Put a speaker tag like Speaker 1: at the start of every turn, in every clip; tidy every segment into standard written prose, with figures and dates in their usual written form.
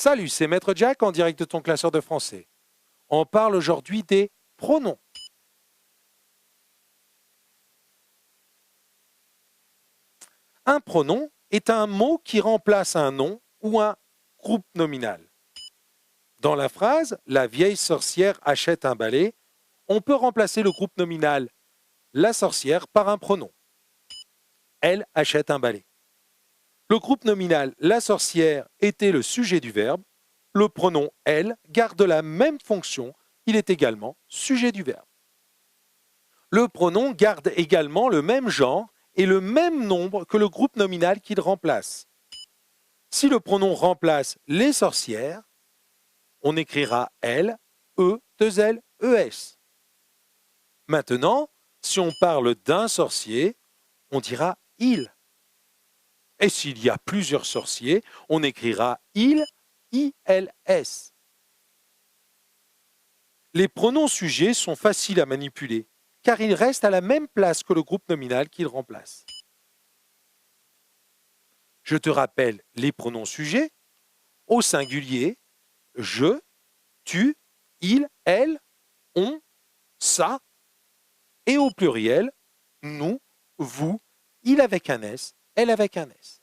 Speaker 1: Salut, c'est Maître Jack en direct de ton classeur de français. On parle aujourd'hui des pronoms. Un pronom est un mot qui remplace un nom ou un groupe nominal. Dans la phrase « La vieille sorcière achète un balai », on peut remplacer le groupe nominal « la sorcière » par un pronom. Elle achète un balai. Le groupe nominal « la sorcière » était le sujet du verbe. Le pronom « elle » garde la même fonction, il est également sujet du verbe. Le pronom garde également le même genre et le même nombre que le groupe nominal qu'il remplace. Si le pronom remplace les sorcières, on écrira elle, deux L, ES. Maintenant, si on parle d'un sorcier, on dira il. Et s'il y a plusieurs sorciers, on écrira il, ILS. Les pronoms sujets sont faciles à manipuler, car ils restent à la même place que le groupe nominal qu'ils remplacent. Je te rappelle les pronoms sujets. Au singulier, je, tu, il, elle, on, ça. Et au pluriel, nous, vous, il avec un S, elle avec un S.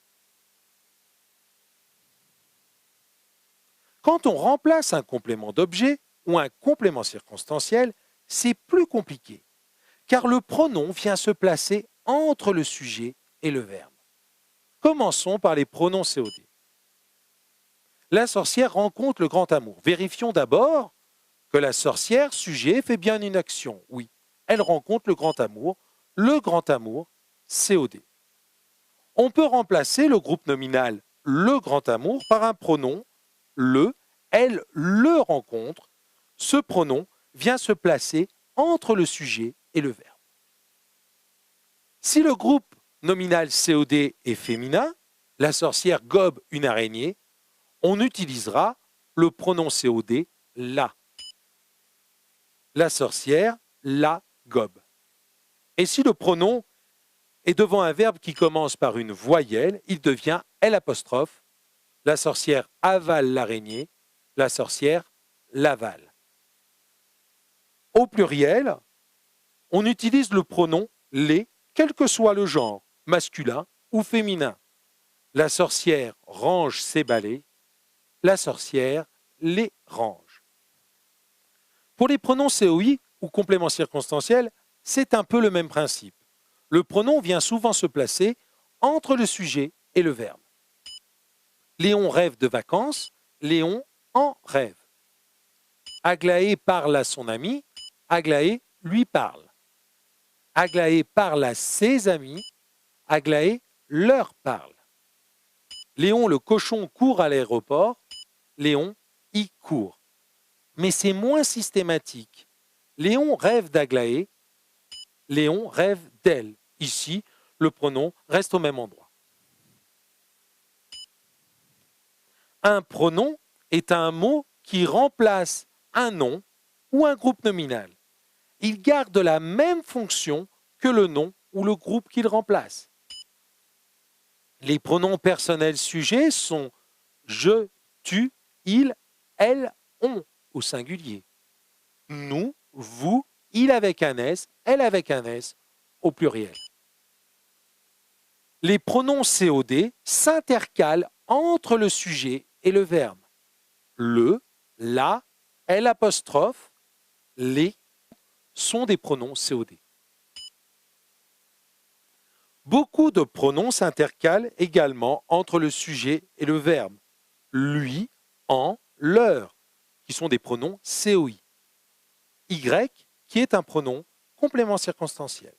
Speaker 1: Quand on remplace un complément d'objet ou un complément circonstanciel, c'est plus compliqué, car le pronom vient se placer entre le sujet et le verbe. Commençons par les pronoms COD. La sorcière rencontre le grand amour. Vérifions d'abord que la sorcière, sujet, fait bien une action. Oui, elle rencontre le grand amour, COD. On peut remplacer le groupe nominal le grand amour par un pronom le, elle le rencontre. Ce pronom vient se placer entre le sujet et le verbe. Si le groupe nominal COD est féminin, la sorcière gobe une araignée, on utilisera le pronom COD la. La sorcière la gobe. Et si le pronom est devant un verbe qui commence par une voyelle, il devient L'. La sorcière avale l'araignée, la sorcière l'avale. Au pluriel, on utilise le pronom les, quel que soit le genre, masculin ou féminin. La sorcière range ses balais, la sorcière les range. Pour les pronoms COI ou compléments circonstanciels, c'est un peu le même principe. Le pronom vient souvent se placer entre le sujet et le verbe. Léon rêve de vacances, Léon en rêve. Aglaé parle à son ami, Aglaé lui parle. Aglaé parle à ses amis, Aglaé leur parle. Léon le cochon court à l'aéroport, Léon y court. Mais c'est moins systématique. Léon rêve d'Aglaé, Léon rêve d'elle. Ici, le pronom reste au même endroit. Un pronom est un mot qui remplace un nom ou un groupe nominal. Il garde la même fonction que le nom ou le groupe qu'il remplace. Les pronoms personnels sujets sont je, tu, il, elle, on au singulier. Nous, vous, il avec un S, elle avec un S au pluriel. Les pronoms COD s'intercalent entre le sujet et le verbe. Le, la, L', les sont des pronoms COD. Beaucoup de pronoms s'intercalent également entre le sujet et le verbe. Lui, en, leur, qui sont des pronoms COI. Y, qui est un pronom complément circonstanciel.